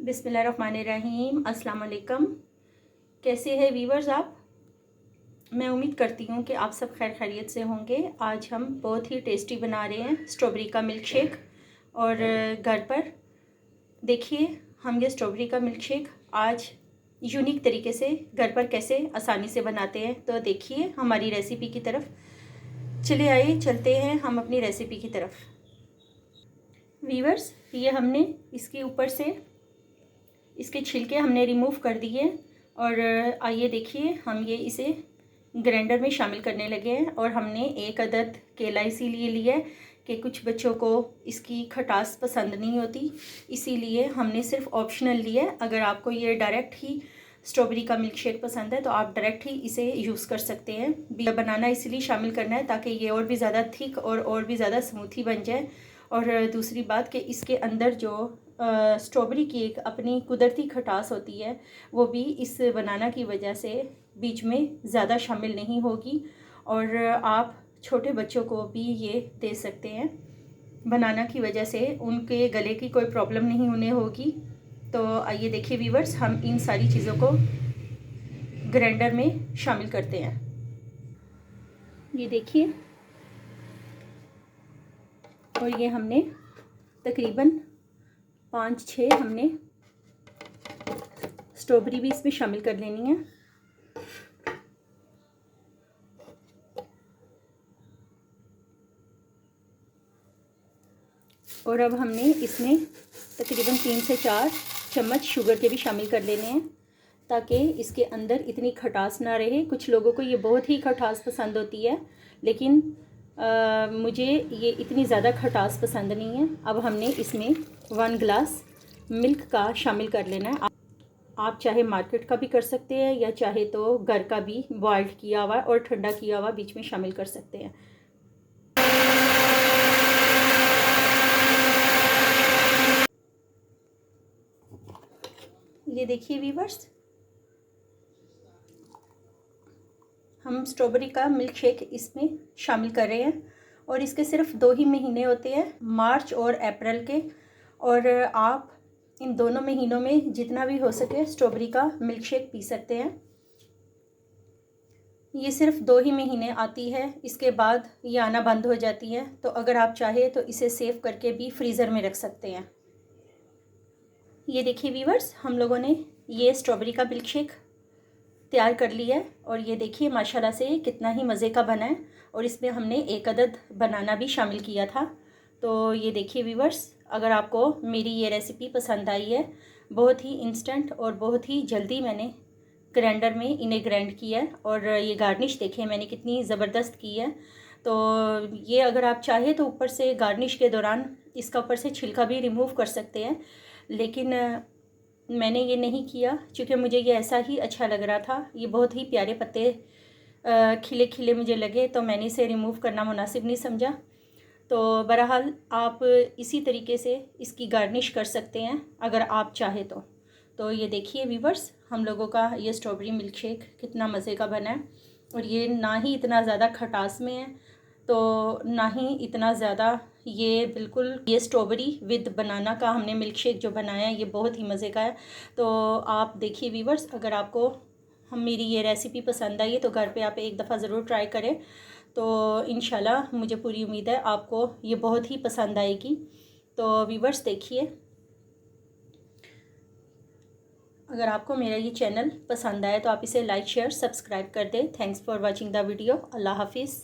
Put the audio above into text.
बिस्मिल्लाहिर्रहमानिर्रहीम। अस्सलाम वालेकुम। कैसे हैं वीवर्स आप? मैं उम्मीद करती हूँ कि आप सब खैर खैरियत से होंगे। आज हम बहुत ही टेस्टी बना रहे हैं स्ट्रॉबेरी का मिल्क शेक। और घर पर देखिए हम ये स्ट्रॉबेरी का मिल्क शेक आज यूनिक तरीके से घर पर कैसे आसानी से बनाते हैं। तो देखिए हमारी रेसिपी की तरफ चले आइए, चलते हैं हम अपनी रेसिपी की तरफ। वीवर्स, ये हमने इसके ऊपर से इसके छिलके हमने रिमूव कर दिए और आइए देखिए हम ये इसे ग्राइंडर में शामिल करने लगे हैं। और हमने एक अदद केला इसीलिए लिया है कि कुछ बच्चों को इसकी खटास पसंद नहीं होती, इसीलिए हमने सिर्फ ऑप्शनल लिया है। अगर आपको ये डायरेक्ट ही स्ट्रॉबेरी का मिल्क शेक पसंद है तो आप डायरेक्ट ही इसे यूज़ कर सकते हैं। बनाना इसलिए शामिल करना है ताकि ये और भी ज़्यादा थिक और भी ज़्यादा स्मूथी बन जाए। और दूसरी बात कि इसके अंदर जो स्ट्रॉबेरी की एक अपनी कुदरती खटास होती है वो भी इस बनाना की वजह से बीच में ज़्यादा शामिल नहीं होगी। और आप छोटे बच्चों को भी ये दे सकते हैं। बनाना की वजह से उनके गले की कोई प्रॉब्लम नहीं उन्हें होगी। तो आइए देखिए वीवर्स, हम इन सारी चीज़ों को ग्राइंडर में शामिल करते हैं। ये देखिए, और ये हमने तकरीबन 5-6 हमने स्ट्रॉबेरी भी इसमें शामिल कर लेनी है। और अब हमने इसमें तकरीबन 3 से 4 चम्मच शुगर के भी शामिल कर लेने हैं ताकि इसके अंदर इतनी खटास ना रहे। कुछ लोगों को ये बहुत ही खटास पसंद होती है, लेकिन मुझे ये इतनी ज़्यादा खटास पसंद नहीं है। अब हमने इसमें 1 गिलास मिल्क का शामिल कर लेना है। आप चाहे मार्केट का भी कर सकते हैं या चाहे तो घर का भी बॉइल्ड किया हुआ और ठंडा किया हुआ बीच में शामिल कर सकते हैं। ये देखिए वीवर्स, हम स्ट्रॉबेरी का मिल्क शेक इसमें शामिल कर रहे हैं। और इसके सिर्फ 2 ही महीने होते हैं, मार्च और अप्रैल के। और आप इन दोनों महीनों में जितना भी हो सके स्ट्रॉबेरी का मिल्क शेक पी सकते हैं। ये सिर्फ 2 ही महीने आती है, इसके बाद ये आना बंद हो जाती है। तो अगर आप चाहे तो इसे सेव करके भी फ्रीज़र में रख सकते हैं। ये देखिए वीवर्स, हम लोगों ने ये स्ट्रॉबेरी का मिल्क शेक तैयार कर लिया है। और ये देखिए माशाल्लाह से कितना ही मज़े का बना है। और इसमें हमने एक अदद बनाना भी शामिल किया था। तो ये देखिए वीवर्स, अगर आपको मेरी ये रेसिपी पसंद आई है, बहुत ही इंस्टेंट और बहुत ही जल्दी मैंने ग्राइंडर में इन्हें ग्राइंड किया है। और ये गार्निश देखिए मैंने कितनी ज़बरदस्त की है। तो ये अगर आप चाहें तो ऊपर से गार्निश के दौरान इसका ऊपर से छिलका भी रिमूव कर सकते हैं, लेकिन मैंने ये नहीं किया क्योंकि मुझे ये ऐसा ही अच्छा लग रहा था। ये बहुत ही प्यारे पत्ते खिले खिले मुझे लगे, तो मैंने इसे रिमूव करना मुनासिब नहीं समझा। तो बहरहाल आप इसी तरीके से इसकी गार्निश कर सकते हैं अगर आप चाहे तो ये देखिए वीवर्स, हम लोगों का ये स्ट्रॉबेरी मिल्क शेक कितना मज़े का बना है। और ये ना ही इतना ज़्यादा खटास में है तो ना ही इतना ज़्यादा, ये बिल्कुल ये स्ट्रॉबेरी विद बनाना का हमने मिल्क शेक जो बनाया है ये बहुत ही मज़े का है। तो आप देखिए वीवर्स, अगर आपको मेरी ये रेसिपी पसंद आई है तो घर पे आप एक दफ़ा ज़रूर ट्राई करें। तो इंशाल्लाह मुझे पूरी उम्मीद है आपको ये बहुत ही पसंद आएगी। तो वीवर्स देखिए, अगर आपको मेरा ये चैनल पसंद आए तो आप इसे लाइक शेयर सब्सक्राइब कर दें। Thanks for watching the video. अल्लाह हाफिज़।